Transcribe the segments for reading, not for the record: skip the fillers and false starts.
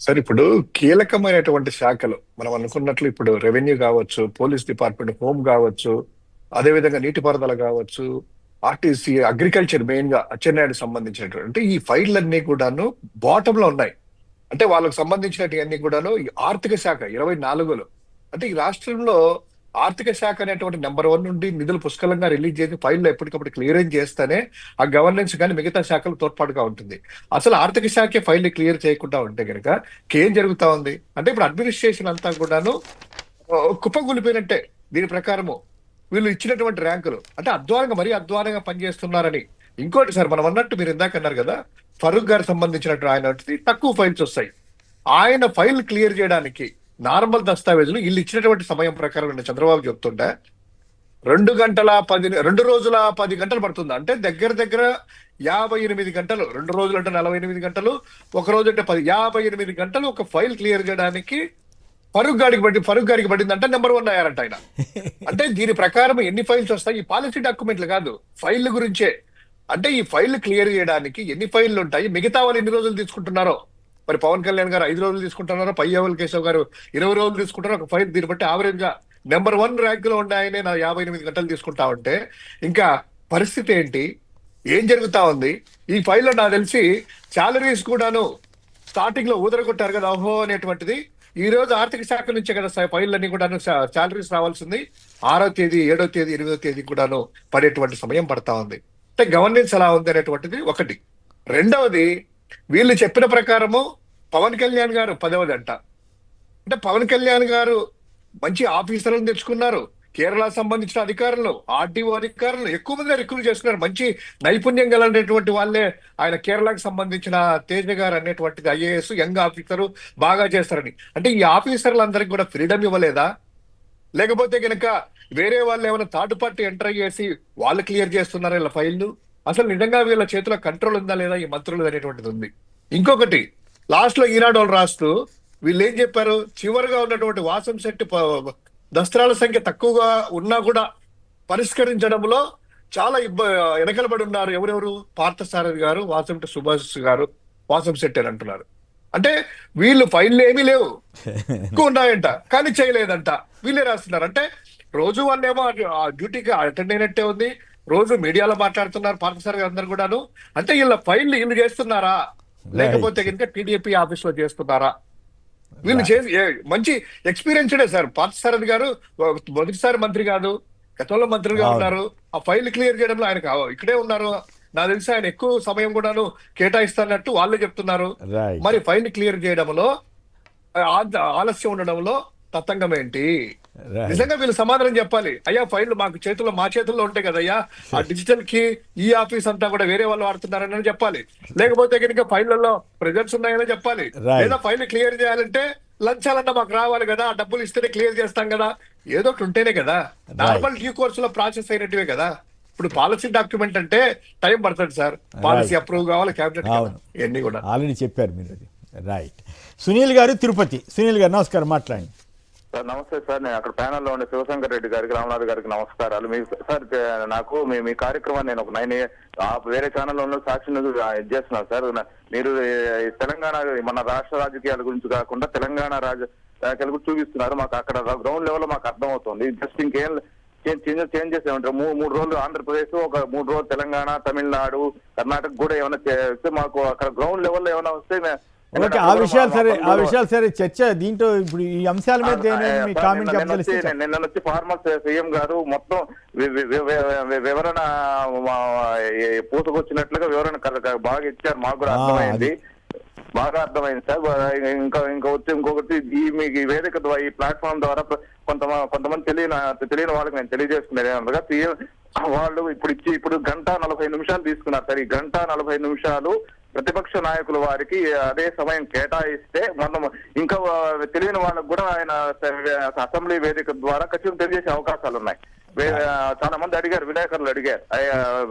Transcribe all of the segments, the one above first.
Sir ఇప్పుడు కీలకమైనటువంటి శాఖలు మనం అనుకున్నట్లు ఇప్పుడు రెవెన్యూ కావచ్చు, పోలీస్ డిపార్ట్మెంట్, హోమ్ కావచ్చు, అదేవిధంగా నీటిపారుదల కావచ్చు, ఆర్టీసీ, అగ్రికల్చర్ మెయిన్ గా అచ్చెన్నాయుడు సంబంధించినటువంటి అంటే ఈ ఫైళ్ళన్నీ కూడాను బాటమ్ లో ఉన్నాయి. అంటే వాళ్ళకు సంబంధించినవన్నీ కూడాను ఈ ఆర్థిక శాఖ 24లో అంటే ఈ రాష్ట్రంలో ఆర్థిక శాఖ అనేటువంటి నెంబర్ 1 నుండి నిధులు పుష్కలంగా రిలీజ్ చేసి ఫైల్లో ఎప్పటికప్పుడు క్లియరెన్స్ చేస్తేనే ఆ గవర్నెన్స్ కానీ మిగతా శాఖలు తోడ్పాటుగా ఉంటుంది. అసలు ఆర్థిక శాఖే ఫైల్ క్లియర్ చేయకుండా ఉంటే కనుక ఏం జరుగుతా ఉంది అంటే ఇప్పుడు అడ్మినిస్ట్రేషన్ అంతా కూడాను కుప్పగూలిపోయినట్టే. దీని ప్రకారము వీళ్ళు ఇచ్చినటువంటి ర్యాంకులు అంటే అధ్వానంగా మరీ అధ్వానంగా పనిచేస్తున్నారని. ఇంకోటి సార్, మనం అన్నట్టు మీరు ఇందాక అన్నారు కదా, ఫరూక్ గారు సంబంధించినట్టు ఆయన తక్కువ ఫైల్స్ వస్తాయి. ఆయన ఫైల్ క్లియర్ చేయడానికి నార్మల్ దస్తావేజులు వీళ్ళు ఇచ్చినటువంటి సమయం ప్రకారం నిన్న చంద్రబాబు చెప్తుంటే 2 రోజుల 10 గంటలు పడుతుంది. అంటే దగ్గర దగ్గర 58 గంటలు. 2 రోజులు అంటే 48 గంటలు, ఒక రోజు అంటే 58 గంటలు ఒక ఫైల్ క్లియర్ చేయడానికి ఫరూక్ గారికి పడిందంటే నెంబర్ 1 అయ్యారంట ఆయన. అంటే దీని ప్రకారం ఎన్ని ఫైల్స్ వస్తాయి? ఈ పాలసీ డాక్యుమెంట్లు కాదు, ఫైల్ గురించే. అంటే ఈ ఫైల్ క్లియర్ చేయడానికి ఎన్ని ఫైళ్లు ఉంటాయి, మిగతా వాళ్ళు ఎన్ని రోజులు తీసుకుంటున్నారో. మరి పవన్ కళ్యాణ్ గారు 5 రోజులు తీసుకుంటున్నారో, పయ్యావుల కేశవ్ గారు 20 రోజులు తీసుకుంటారో ఒక ఫైల్. దీన్ని బట్టి యావరేజ్ గా నెంబర్ 1 ర్యాంక్ లో ఉండే ఆయనే 58 గంటలు తీసుకుంటా ఉంటే ఇంకా పరిస్థితి ఏంటి? ఏం జరుగుతా ఉంది? ఈ ఫైల్లో నాకు తెలిసి శాలరీస్ కూడాను స్టార్టింగ్ లో ఊదరగొట్టారు కదా, ఓహో అనేటువంటిది. ఈ రోజు ఆర్థిక శాఖ నుంచే కదా ఫైళ్ళన్నీ కూడాను శాలరీస్ రావాల్సింది. 6వ తేదీ, 7వ తేదీ, 8వ తేదీ కూడాను పడేటువంటి సమయం పడతా ఉంది. అంటే గవర్నెన్స్ ఎలా ఉంది అనేటువంటిది ఒకటి. రెండవది, వీళ్ళు చెప్పిన ప్రకారము పవన్ కళ్యాణ్ గారు 10వది అంట. అంటే పవన్ కళ్యాణ్ గారు మంచి ఆఫీసర్లను తెచ్చుకున్నారు, కేరళ సంబంధించిన అధికారులు, ఆర్డీఓ అధికారులు ఎక్కువ మంది రిక్రూట్ చేసుకున్నారు. మంచి నైపుణ్యం కలిగినటువంటి వాళ్ళే. ఆయన కేరళకు సంబంధించిన తేజ గారు అనేటువంటిది ఐఏఎస్ యంగ్ ఆఫీసరు, బాగా చేస్తారని. అంటే ఈ ఆఫీసర్లందరికీ కూడా ఫ్రీడమ్ ఇవ్వలేదా? లేకపోతే కనుక వేరే వాళ్ళు ఏమైనా థర్డ్ పార్టీ ఎంటర్ చేసి వాళ్ళు క్లియర్ చేస్తున్నారా ఇలా ఫైళ్లు? అసలు నిజంగా వీళ్ళ చేతిలో కంట్రోల్ ఉందా లేదా ఈ మంత్రులు అనేటువంటిది ఉంది. ఇంకొకటి, లాస్ట్ లో ఈనాడు వాళ్ళు రాస్తూ వీళ్ళు ఏం చెప్పారు, చివరిగా ఉన్నటువంటి వాసం శెట్టి దస్త్రాల సంఖ్య తక్కువగా ఉన్నా కూడా పరిష్కరించడంలో చాలా వెనకలబడి ఉన్నారు. ఎవరెవరు? పార్థసారథి గారు, వాసంశెట్టి సుభాష్ గారు, వాసం శెట్టి అని అంటున్నారు. అంటే వీళ్ళు ఫైళ్ళు ఏమీ లేవు, ఎక్కువ ఉన్నాయంట కానీ చేయలేదంట. వీళ్ళే రాస్తున్నారు. అంటే రోజు వాళ్ళేమో ఆ డ్యూటీకి అటెండ్ అయినట్టే ఉంది, రోజు మీడియాలో మాట్లాడుతున్నారు పార్థసారథి గారు అందరు కూడాను. అంటే వీళ్ళ ఫైళ్ళు వీళ్ళు చేస్తున్నారా, లేకపోతే కనుక టీడీపీ ఆఫీస్ లో చేస్తున్నారా? వీళ్ళు చేసి మంచి ఎక్స్పీరియన్స్డే సార్. పార్థసారథి గారు మొదటిసారి మంత్రి కాదు, గతంలో మంత్రిగా ఉన్నారు. ఆ ఫైల్ క్లియర్ చేయడంలో ఆయన ఇక్కడే ఉన్నారు. నాకు తెలిసి ఆయన ఎక్కువ సమయం కూడాను కేటాయిస్తున్నట్టు వాళ్ళే చెప్తున్నారు. మరి ఫైల్ క్లియర్ చేయడంలో ఆలస్యం ఉండడంలో తతంగం ఏంటి? నిజంగా వీళ్ళు సమాధానం చెప్పాలి. అయ్యా ఫైల్ మాకు చేతుల్లో, మా చేతుల్లో ఉంటాయి కదయ్యా, ఆ డిజిటల్ కి ఈ ఆఫీస్ అంతా కూడా వేరే వాళ్ళు వాడుతున్నారని చెప్పాలి. లేకపోతే కనుక ఫైళ్లలో ప్రెజెంట్స్ ఉన్నాయని చెప్పాలి. లేదా ఫైల్ క్లియర్ చేయాలంటే లంచాలన్నా మాకు రావాలి కదా, డబ్బులు ఇస్తేనే క్లియర్ చేస్తాం కదా, ఏదో ఒకటి ఉంటేనే కదా. నార్మల్ డ్యూ కోర్స్ లో ప్రాసెస్ అయినట్టువే కదా. ఇప్పుడు పాలసీ డాక్యుమెంట్ అంటే టైం పడుతుంది సార్, పాలసీ అప్రూవ్ కావాలి, క్యాబినెట్ ఇవన్నీ కూడా ఆల్రెడీ చెప్పారు మీరు అది. రైట్. సునీల్ గారు తిరుపతి. సునీల్ గారు నమస్కారం, మాట్లాడండి సార్. నమస్తే సార్. నేను అక్కడ ప్యానల్లో ఉండే శివశంకర్ రెడ్డి గారికి, రామనాథ్ గారికి నమస్కారాలు. మీ సార్ నాకు మీ కార్యక్రమాన్ని నేను ఒక 9 వేరే ఛానల్లో సాక్షి న్యూస్ చేస్తున్నాను సార్. మీరు తెలంగాణ మన రాష్ట్ర రాజకీయాల గురించి కాకుండా తెలంగాణ రాజకీయాల గురించి చూపిస్తున్నారు. మాకు అక్కడ గ్రౌండ్ లెవెల్ లో మాకు అర్థమవుతుంది. జస్ట్ ఇంకేం చేంజెస్ ఏమంటారు, 3 రోజులు ఆంధ్రప్రదేశ్, ఒక 3 రోజులు తెలంగాణ, తమిళనాడు, కర్ణాటక కూడా ఏమైనా చేస్తే మాకు అక్కడ గ్రౌండ్ లెవెల్లో ఏమైనా వస్తే ఓకే. ఆ విషయాలు సరే చర్చ. దీంట్లో ఇప్పుడు ఈ అంశాల మీద కామెంట్ చెప్పాలి. నిన్న వచ్చి ఫార్మర్స్ సీఎం గారు మొత్తం వివరణ పూసుకొచ్చినట్లుగా వివరణ బాగా ఇచ్చారు. మాకు కూడా అర్థమైంది, బాగా అర్థమైంది సార్. ఇంకా వచ్చి ఇంకొకటి, మీకు ఈ వేదిక ద్వారా, ఈ ప్లాట్ఫామ్ ద్వారా కొంతమంది తెలియని వాళ్ళకి నేను తెలియజేసుకునేది ఏమనగా, వాళ్ళు ఇప్పుడు 1:40 తీసుకున్నారు సార్. ఈ 1:40 ప్రతిపక్ష నాయకుల వారికి అదే సమయం కేటాయిస్తే మనం ఇంకా తెలియని వాళ్ళకు కూడా ఆయన అసెంబ్లీ వేదిక ద్వారా ఖచ్చితంగా తెలియజేసే అవకాశాలు ఉన్నాయి. చాలా మంది అడిగారు, విలేకరులు అడిగారు,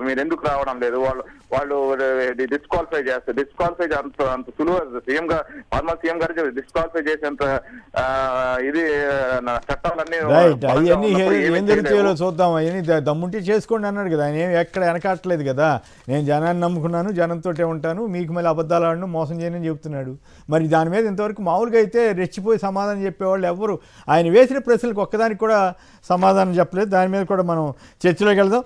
మీరు ఎందుకు రావడం లేదు, వాళ్ళు డిస్క్వాలిఫై చేస్తారు. డిస్క్వాలిఫై అంత సులువు సీఎం గారు, ఫార్మర్ సీఎం గారు డిస్క్వాలిఫై చేసేంత ఇది చట్టాలన్నీ రైట్. అవన్నీ ఏం జరుగుతాయో చూద్దాం. అవన్నీ దమ్ముంటే చేసుకోండి అన్నాడు కదా, ఆయన ఏమి ఎక్కడ వెనకాట్లేదు కదా. నేను జనాన్ని నమ్ముకున్నాను, జనంతోటే ఉంటాను, మీకు మళ్ళీ అబద్ధాలు ఆడను, మోసం చేయని చెప్తున్నాడు. మరి దాని మీద ఇంతవరకు మామూలుగా అయితే రెచ్చిపోయి సమాధానం చెప్పేవాళ్ళు ఎవరు ఆయన వేసిన ప్రశ్నలకు ఒక్కదానికి కూడా సమాధానం చెప్పలేదు. దాని మీద కూడా మనం చర్చలోకి వెళ్దాం.